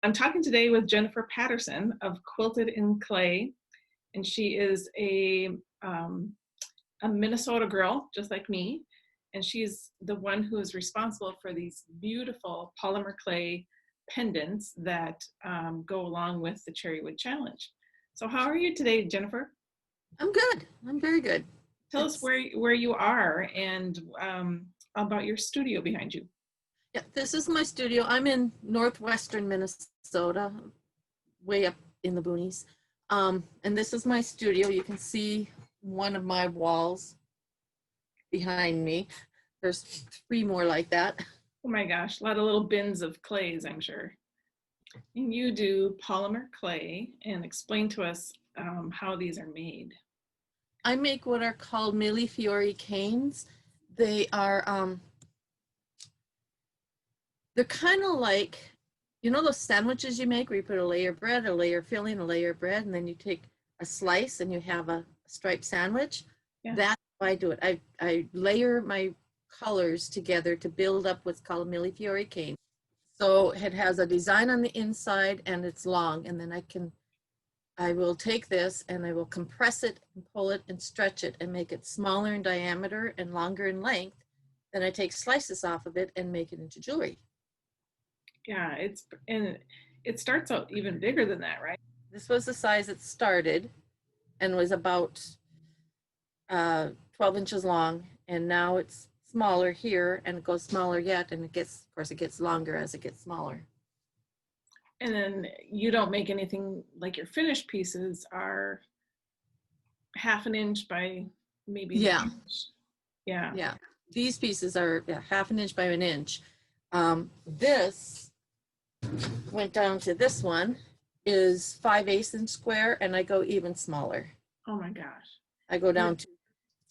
I'm talking today with Jennifer Patterson of Quilted in Clay, and she is a Minnesota girl, just like me, and she's the one who is responsible for these beautiful polymer clay pendants that go along with the Cherry Wood Challenge. So how are you today, Jennifer? I'm good. I'm very good. Tell us where you are and about your studio behind you. Yeah, this is my studio. I'm in northwestern Minnesota, way up in the boonies. And this is my studio. You can see one of my walls behind me. There's 3 more like that. Oh my gosh, a lot of little bins of clays, I'm sure. And you do polymer clay, and explain to us how these are made. I make what are called millefiori canes. They are, they're kind of like, you know those sandwiches you make where you put a layer of bread, a layer of filling, a layer of bread, and then you take a slice and you have a striped sandwich? Yeah. That's how I do it. I layer my colors together to build up what's called a millefiori cane. So it has a design on the inside and it's long, and then I will take this and I will compress it and pull it and stretch it and make it smaller in diameter and longer in length. Then I take slices off of it and make it into jewelry. Yeah, it starts out even bigger than that, right? This was the size it started and was about 12 inches long, and now it's smaller here and it goes smaller yet, and it gets, of course, it gets longer as it gets smaller. And then you don't make anything like your finished pieces are 1/2 inch by maybe 1 inch. Yeah. These pieces are 1/2 inch by 1 inch. This went down to, this one is 5/8 inch square, and I go even smaller. Oh my gosh. I go down to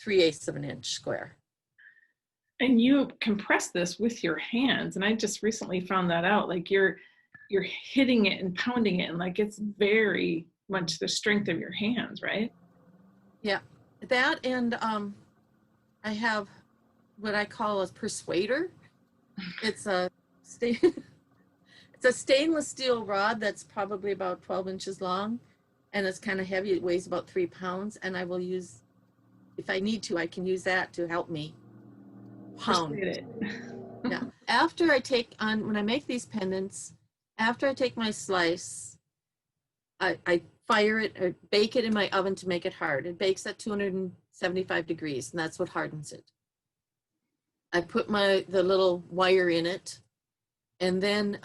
3/8 of an inch square. And you compress this with your hands, and I just recently found that out. Like you're hitting it and pounding it, and like it's very much the strength of your hands, right? Yeah, that, and I have what I call a persuader. It's a it's a stainless steel rod that's probably about 12 inches long, and it's kind of heavy. It weighs about 3 pounds, and I will use, if I need to, I can use that to help me pound it. Yeah. After I take on, when I make these pendants, after I take my slice, I fire it or bake it in my oven to make it hard. It bakes at 275 degrees, and that's what hardens it. I put the little wire in it, and then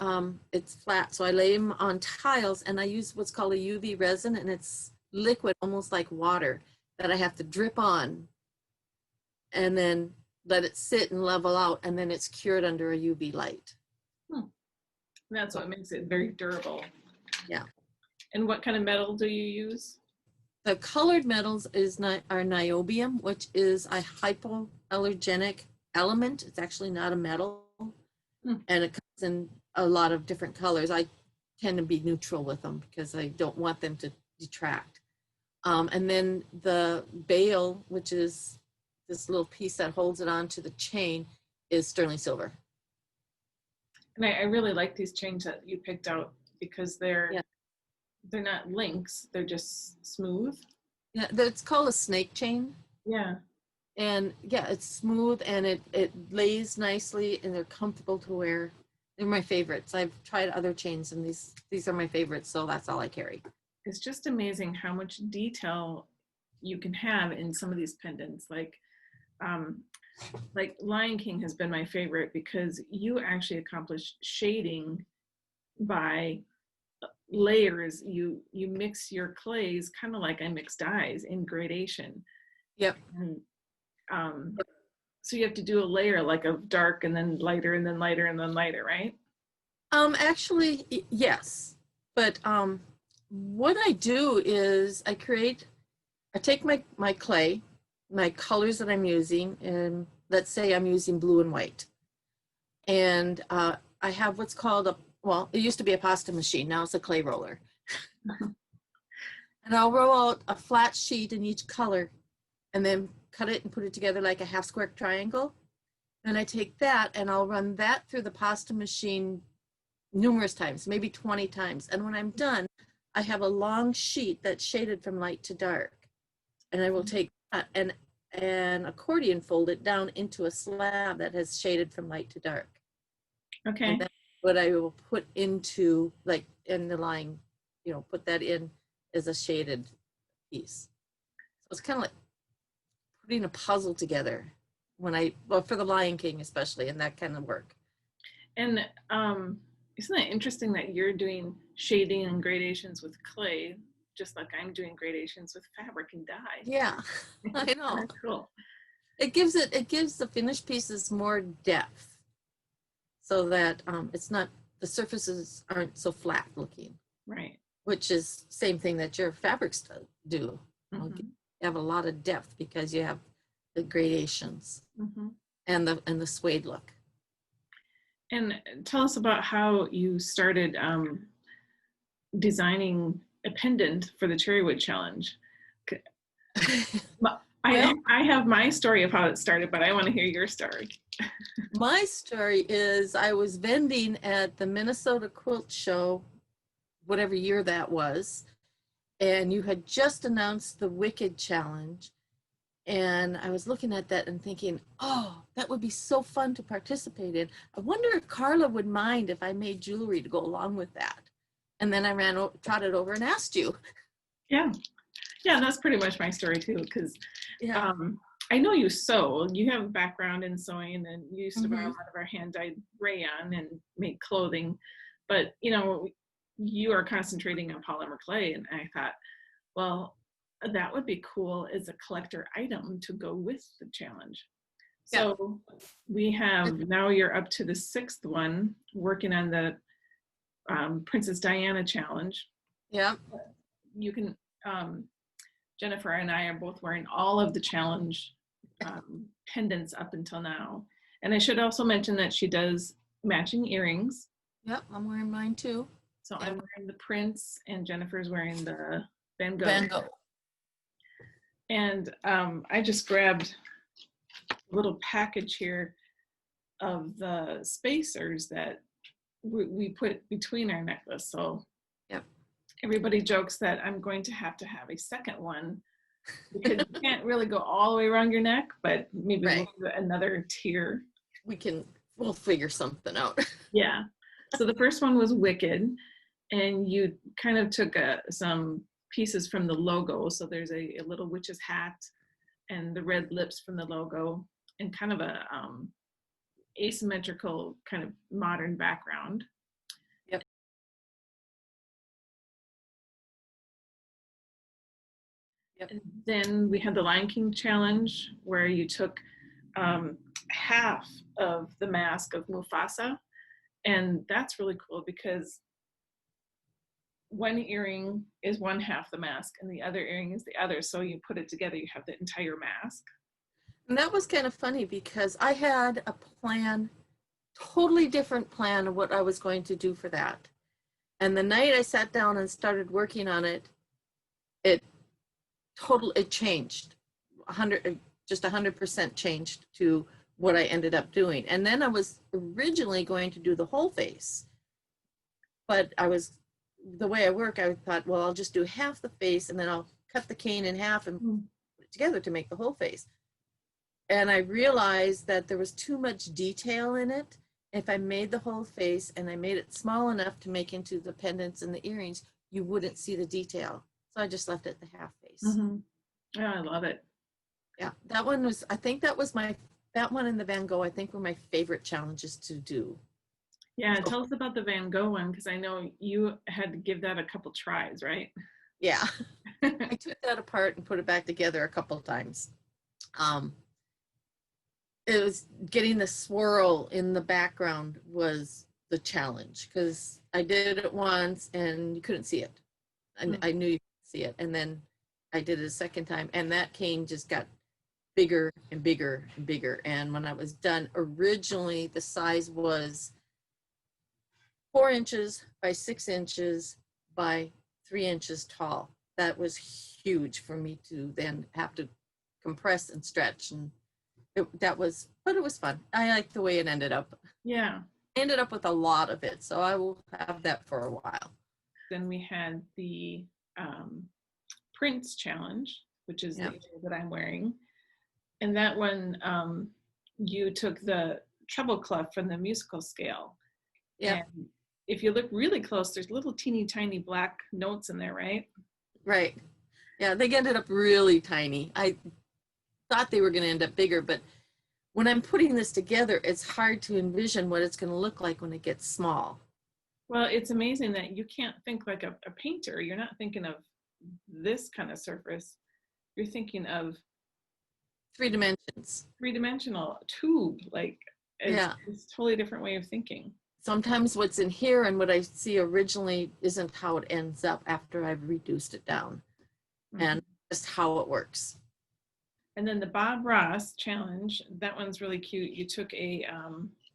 it's flat. So I lay them on tiles, and I use what's called a UV resin, and it's liquid, almost like water, that I have to drip on and then let it sit and level out, and then it's cured under a UV light. That's what makes it very durable. Yeah. And what kind of metal do you use? The colored metals are niobium, which is a hypoallergenic element. It's actually not a metal, and it comes in a lot of different colors. I tend to be neutral with them because I don't want them to detract. And then the bail, which is this little piece that holds it onto the chain, is sterling silver. And I really like these chains that you picked out because they're not links, they're just smooth. Yeah, it's called a snake chain. Yeah. And yeah, it's smooth, and it lays nicely, and they're comfortable to wear. They're my favorites. I've tried other chains, and these are my favorites, so that's all I carry. It's just amazing how much detail you can have in some of these pendants. Like Lion King has been my favorite because you actually accomplish shading by layers. You mix your clays kind of like I mix dyes in gradation. Yep. And so you have to do a layer like of dark and then lighter and then lighter and then lighter, right? Actually, yes. But what I do is I take my clay, my colors that I'm using, and let's say I'm using blue and white. And I have what's called it used to be a pasta machine. Now it's a clay roller. And I'll roll out a flat sheet in each color and then cut it and put it together like a half square triangle. Then I take that and I'll run that through the pasta machine numerous times, maybe 20 times. And when I'm done, I have a long sheet that's shaded from light to dark. And I will take that and accordion fold it down into a slab that has shaded from light to dark. Okay. And that's what I will put into, like, in the line, you know, put that in as a shaded piece. So it's kind of like putting a puzzle together well, for the Lion King especially, and that kind of work. And isn't it interesting that you're doing shading and gradations with clay, just like I'm doing gradations with fabric and dye? Yeah, I know. That's cool. It gives the finished pieces more depth, so that it's not, the surfaces aren't so flat looking. Right. Which is same thing that your fabrics do. Mm-hmm. You have a lot of depth because you have the gradations and the suede look. And tell us about how you started designing a pendant for the Cherrywood Challenge. I have my story of how it started, but I want to hear your story. My story is I was vending at the Minnesota Quilt Show, whatever year that was, and you had just announced the Wicked Challenge. And I was looking at that and thinking, oh, that would be so fun to participate in. I wonder if Carla would mind if I made jewelry to go along with that. And then I trotted over and asked you. Yeah, that's pretty much my story too, because Yeah. I know you sew. You have a background in sewing, and you used to buy a lot of our hand-dyed rayon and make clothing. But, you know, you are concentrating on polymer clay, and I thought, well, that would be cool as a collector item to go with the challenge. So we have, now you're up to the 6th one, working on the Princess Diana challenge. Yeah. You can, Jennifer and I are both wearing all of the challenge pendants up until now. And I should also mention that she does matching earrings. Yep, I'm wearing mine too. So I'm wearing the Prince and Jennifer's wearing the Van Gogh. Van Gogh. And I just grabbed a little package here of the spacers that we put between our necklace. So everybody jokes that I'm going to have a second one, because you can't really go all the way around your neck, but maybe we'll do another tier. We'll figure something out. Yeah. So the first one was Wicked, and you kind of took some pieces from the logo. So there's a little witch's hat and the red lips from the logo, and kind of a asymmetrical kind of modern background. Yep. And then we had the Lion King challenge, where you took half of the mask of Mufasa, and that's really cool because one earring is one half the mask and the other earring is the other. So you put it together, you have the entire mask. And that was kind of funny because I had a plan, totally different plan of what I was going to do for that. And the night I sat down and started working on it, it changed. 100% changed to what I ended up doing. And then I was originally going to do the whole face. But the way I work, I thought, well, I'll just do half the face and then I'll cut the cane in half and put it together to make the whole face. And I realized that there was too much detail in it. If I made the whole face and I made it small enough to make into the pendants and the earrings, you wouldn't see the detail. So I just left it the half face. Yeah, I love it. Yeah, that one was, I think that one and the Van Gogh, I think, were my favorite challenges to do. Yeah, tell us about the Van Gogh one, because I know you had to give that a couple tries, right? Yeah, I took that apart and put it back together a couple of times. It was getting the swirl in the background was the challenge, because I did it once and you couldn't see it. And I knew you could see it. And then I did it a second time, and that cane just got bigger and bigger and bigger. And when I was done, originally the size was 4 inches by 6 inches by 3 inches tall. That was huge for me to then have to compress and stretch, and but it was fun. I liked the way it ended up. Yeah, I ended up with a lot of it, so I will have that for a while. Then we had the Prince Challenge, which is the Yeah. ear that I'm wearing. And that one, you took the treble clef from the musical scale. Yeah. And if you look really close, there's little teeny tiny black notes in there, right? Right. Yeah, they ended up really tiny. I thought they were going to end up bigger, but when I'm putting this together, it's hard to envision what it's going to look like when it gets small. Well, it's amazing that you can't think like a painter. You're not thinking of this kind of surface. You're thinking of 3 dimensions. three-dimensional tube. Like Yeah. it's a totally different way of thinking. Sometimes what's in here and what I see originally isn't how it ends up after I've reduced it down, and just how it works. And then the Bob Ross challenge, that one's really cute. You took a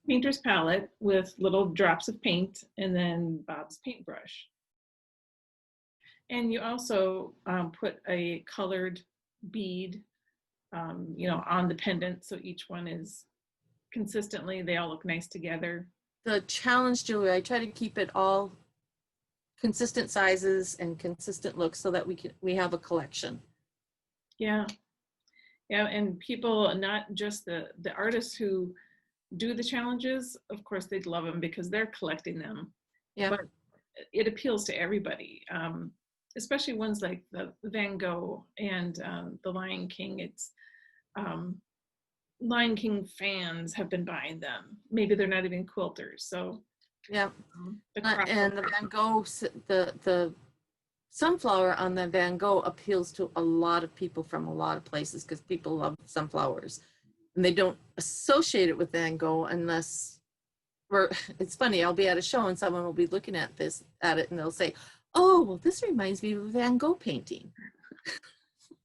painter's palette with little drops of paint and then Bob's paintbrush. And you also put a colored bead, on the pendant. So each one is consistently, they all look nice together. The challenge jewelry, I try to keep it all consistent sizes and consistent looks so that we have a collection. Yeah. Yeah, and people, not just the artists who do the challenges, of course they'd love them because they're collecting them. Yeah. But it appeals to everybody, especially ones like the Van Gogh and the Lion King. It's Lion King fans have been buying them. Maybe they're not even quilters. So yeah, and the Van Gogh, the sunflower on the Van Gogh appeals to a lot of people from a lot of places because people love sunflowers, and they don't associate it with Van Gogh unless it's funny. I'll be at a show and someone will be looking at it and they'll say, "Oh, well, this reminds me of a Van Gogh painting."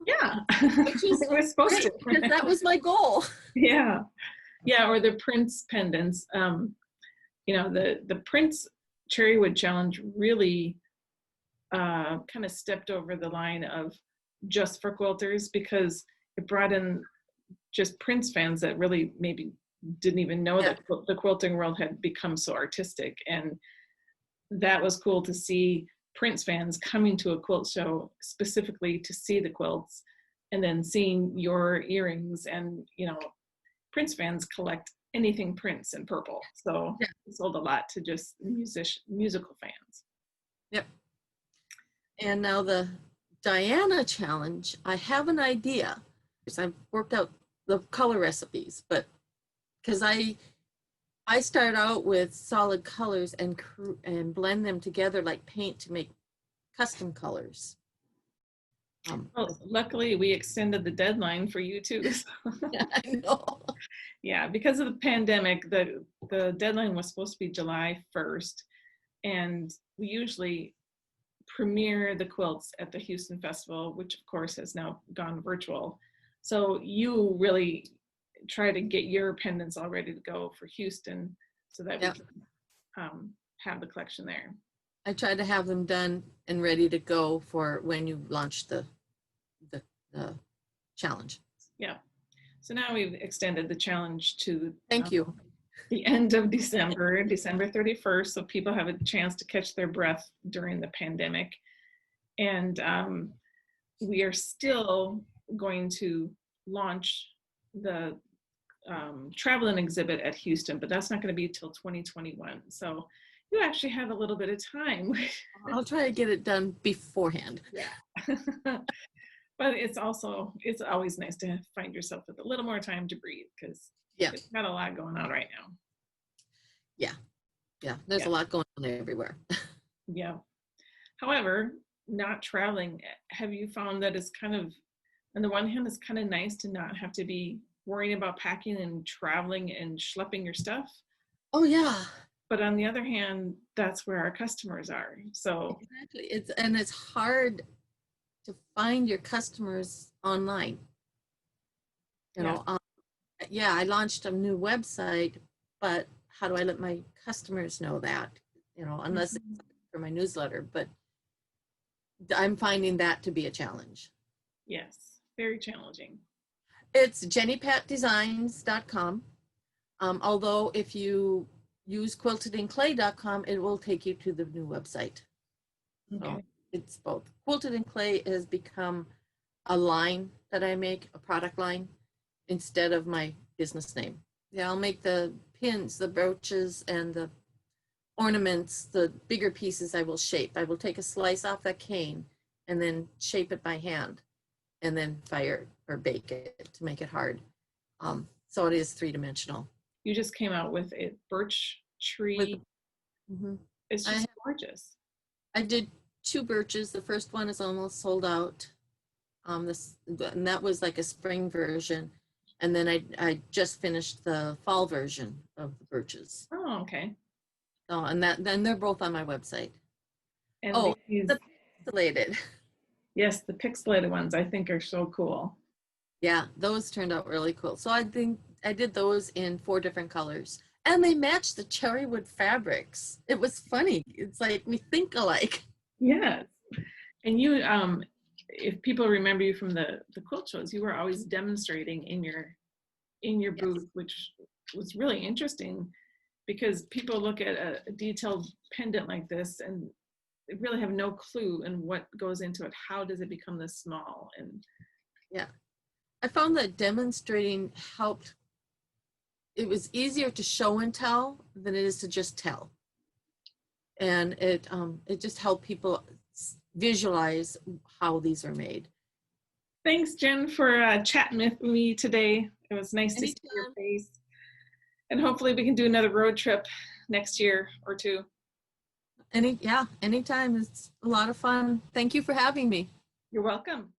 Yeah, which is we're supposed to. because that was my goal. Yeah, yeah, or the Prince pendants. The Prince Cherrywood Challenge really kind of stepped over the line of just for quilters because it brought in just Prince fans that really maybe didn't even know that the quilting world had become so artistic. And that was cool to see Prince fans coming to a quilt show specifically to see the quilts and then seeing your earrings. And, Prince fans collect anything Prince in purple. So it sold a lot to just musical fans. Yep. And now the Diana challenge, I have an idea. I've worked out the color recipes, but because I start out with solid colors and blend them together like paint to make custom colors. Well, luckily we extended the deadline for you too. So. Yeah, I know. Yeah, because of the pandemic, the deadline was supposed to be July 1st, and we usually premiere the quilts at the Houston Festival, which of course has now gone virtual. So you really try to get your pendants all ready to go for Houston so that we can have the collection there. I tried to have them done and ready to go for when you launch the challenge. Yeah. So now we've extended the challenge to Thank you. The end of December 31st, so people have a chance to catch their breath during the pandemic. And we are still going to launch the traveling exhibit at Houston, but that's not going to be till 2021. So you actually have a little bit of time. I'll try to get it done beforehand. Yeah. But it's always nice to find yourself with a little more time to breathe because it's got a lot going on right now. Yeah, there's a lot going on everywhere. Yeah. However, not traveling, have you found that it's kind of, on the one hand, it's kind of nice to not have to be worrying about packing and traveling and schlepping your stuff? Oh yeah. But on the other hand, that's where our customers are. So exactly, it's hard to find your customers online. I launched a new website, but how do I let my customers know that? Unless it's for my newsletter, but I'm finding that to be a challenge. Yes, very challenging. It's jennypatdesigns.com. Although if you use quiltedandclay.com, it will take you to the new website. So Okay. it's both. Quilted and Clay has become a line that I make, a product line, instead of my business name. Yeah, I'll make the pins, the brooches, and the ornaments, the bigger pieces I will shape. I will take a slice off that cane and then shape it by hand and then fire or bake it to make it hard. So it is three-dimensional. You just came out with a birch With, tree. mhm. It's I just gorgeous. I did 2 birches. The first one is almost sold out. And that was like a spring version. And then I just finished the fall version of the birches. Oh, okay. So, and then they're both on my website. And Oh, these, the pixelated. yes, the pixelated ones I think are so cool. Yeah, those turned out really cool. So I think I did those in 4 different colors. And they matched the cherry wood fabrics. It was funny. It's like we think alike. Yes. And you, if people remember you from the quilt shows, you were always demonstrating in your Yes. booth, which was really interesting because people look at a detailed pendant like this and they really have no clue in what goes into it. How does it become this small? And Yeah. I found that demonstrating helped. It was easier to show and tell than it is to just tell. And it just helped people visualize how these are made. thanks, Jen, for chatting with me today. It was nice to see your Anytime. face. And hopefully we can do another road trip next year or two. Anytime. It's a lot of fun. Thank you for having me. You're welcome.